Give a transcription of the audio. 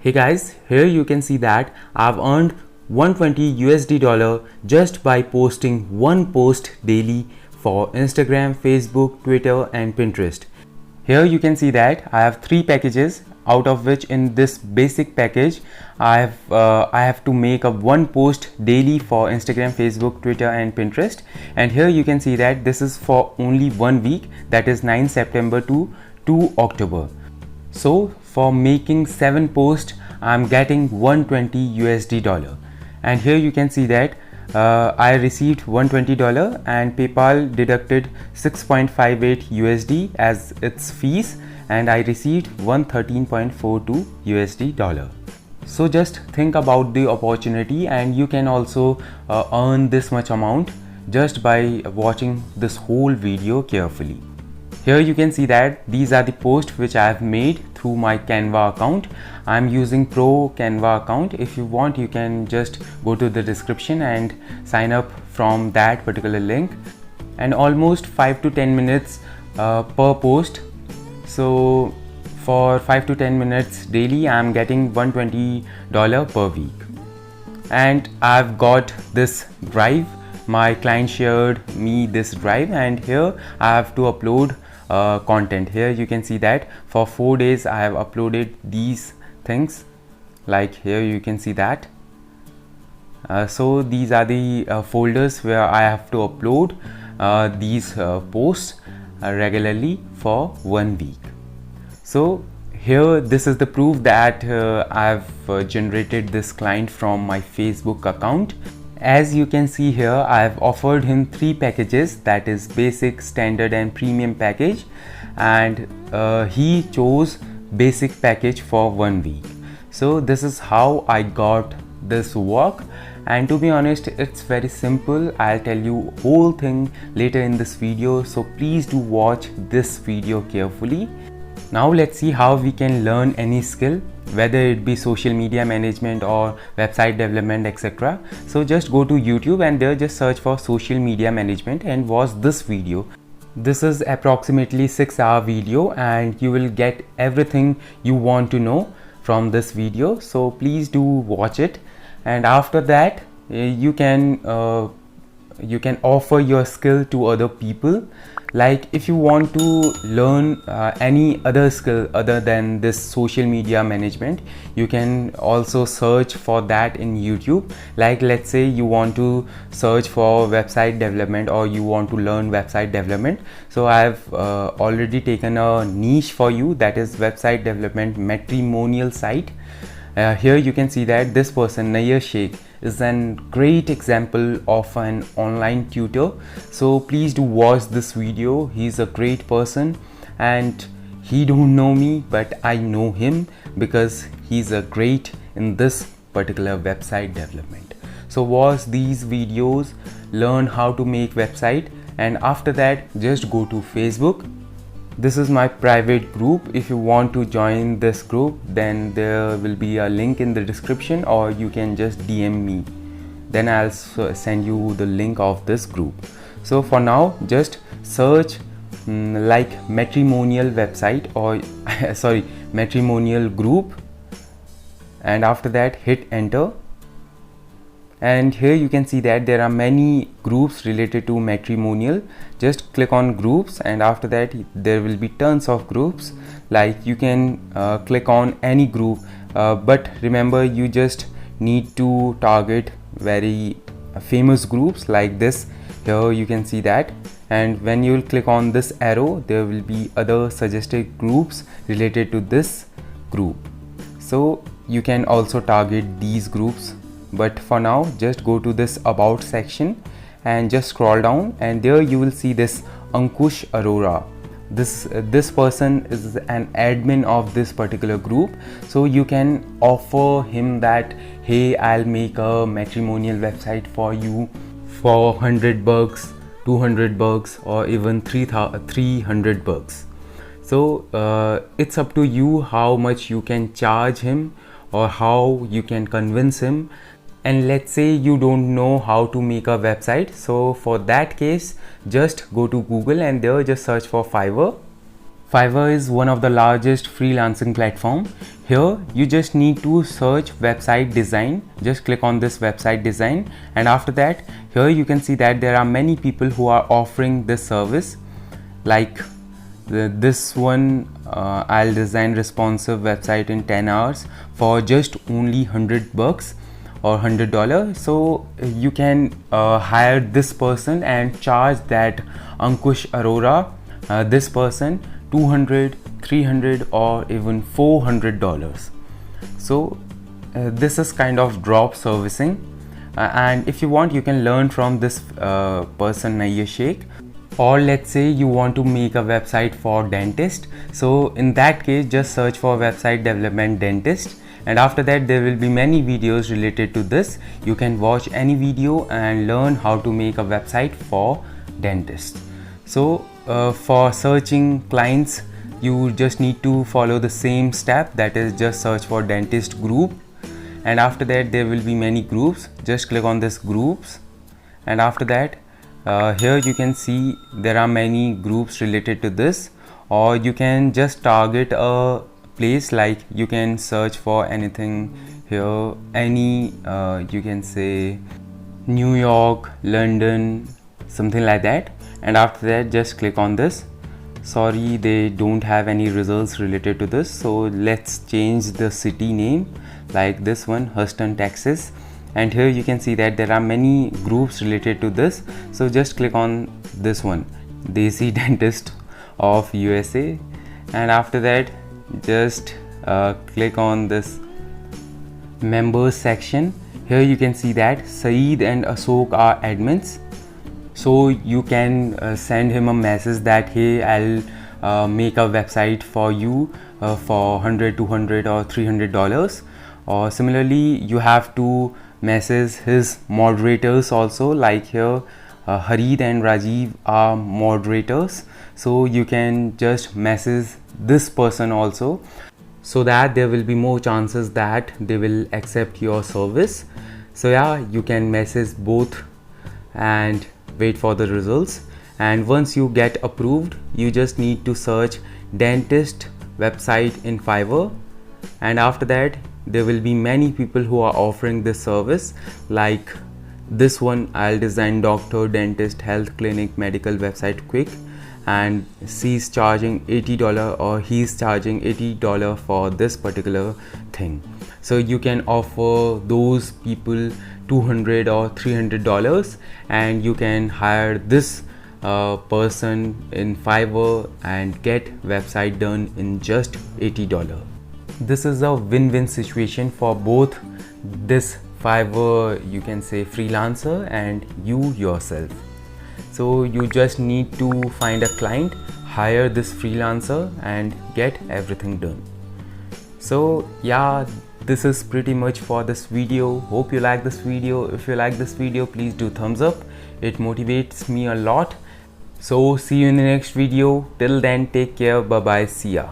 Hey guys, here you can see that I've earned 120 USD dollar just by posting one post daily for Instagram, Facebook, Twitter and Pinterest. Here you can see that I have 3 packages, out of which in this basic package I have to make a one post daily for Instagram, Facebook, Twitter and Pinterest. And here you can see that this is for only 1 week, that is 9 September to 2 October. So for making 7 posts I'm getting 120 USD dollar. And here you can see that I received $120 and PayPal deducted 6.58 USD as its fees, and I received 113.42 USD dollar. So just think about the opportunity, and you can also earn this much amount just by watching this whole video carefully. Here you can see that these are the posts which I have made through my Canva account. I am using Pro Canva account. If you want, you can just go to the description and sign up from that particular link. And almost 5 to 10 minutes per post. So for 5 to 10 minutes daily, I am getting $120 per week. And I've got this drive. My client shared me this drive, and here I have to upload content. Here you can see that for 4 days I have uploaded these things, like here you can see that. So these are the folders where I have to upload these posts regularly for 1 week. So here this is the proof that I've generated this client from my Facebook account. As you can see here, I have offered him 3 packages, that is basic, standard and premium package, and he chose basic package for 1 week. So this is how I got this work, and to be honest it's very simple. I'll tell you whole thing later in this video, so please do watch this video carefully. Now let's see how we can learn any skill, whether it be social media management or website development, etc. So just go to YouTube and there just search for social media management and watch this video. This is approximately 6-hour video, and you will get everything you want to know from this video. So please do watch it, and after that you can offer your skill to other people. Like if you want to learn any other skill other than this social media management, you can also search for that in YouTube. Like let's say you want to search for website development, or you want to learn website development. So I have already taken a niche for you, that is website development matrimonial site. Here you can see that this person, Nayyar Sheikh, is a great example of an online tutor. So please do watch this video. He's a great person, and he don't know me, but I know him because he's a great in this particular website development. So watch these videos, learn how to make website, and after that just go to Facebook. This is my private group. If you want to join this group, then there will be a link in the description, or you can just DM me. Then I'll send you the link of this group. So for now, just search like matrimonial website, or sorry, matrimonial group, and after that hit enter. And here you can see that there are many groups related to matrimonial. Just click on groups, and after that there will be tons of groups. Like you can click on any group, but remember you just need to target very famous groups like this. Here you can see that, and when you will click on this arrow, there will be other suggested groups related to this group. So you can also target these groups. But for now, just go to this about section and just scroll down, and there you will see this Ankush Arora. This person is an admin of this particular group. So you can offer him that, hey, I'll make a matrimonial website for you for $100, $200, or even $300. So it's up to you how much you can charge him or how you can convince him. And let's say you don't know how to make a website, so for that case just go to Google and there just search for Fiverr. Fiverr is one of the largest freelancing platform. Here you just need to search website design. Just click on this website design, and after that here you can see that there are many people who are offering this service. Like this one, I'll design responsive website in 10 hours for just only $100 or $100. So you can hire this person and charge that Ankush Arora, this person, $200, $300 or even $400. So this is kind of drop servicing, and if you want you can learn from this person Nayyar Sheikh. Or let's say you want to make a website for dentist, so in that case just search for website development dentist, and after that there will be many videos related to this. You can watch any video and learn how to make a website for dentist. So for searching clients you just need to follow the same step, that is just search for dentist group, and after that there will be many groups. Just click on this groups, and after that here you can see there are many groups related to this. Or you can just target a place, like you can search for anything here, any you can say New York, London, something like that, and after that just click on this. Sorry, they don't have any results related to this, so let's change the city name, like this one, Houston, Texas. And here you can see that there are many groups related to this. So just click on this one, Desi Dentist of USA, and after that just click on this members section. Here you can see that Saeed and Ashok are admins, so you can send him a message that hey, I'll make a website for you for $100, $200 or $300. Or similarly you have to message his moderators also, like here Harid and Rajiv are moderators, so you can just message this person also, so that there will be more chances that they will accept your service. So yeah, you can message both and wait for the results. And once you get approved, you just need to search dentist website in Fiverr, and after that there will be many people who are offering this service. Like this one, I'll design doctor, dentist, health clinic, medical website quick, and she's charging $80 or he's charging $80 for this particular thing. So you can offer those people $200 or $300, and you can hire this person in Fiverr and get website done in just $80. This is a win-win situation for both this Fiverr, you can say, freelancer and you yourself. So you just need to find a client, hire this freelancer and get everything done. So yeah, this is pretty much for this video. Hope you like this video. If you like this video, please do thumbs up. It motivates me a lot. So see you in the next video. Till then, take care. Bye bye. See ya.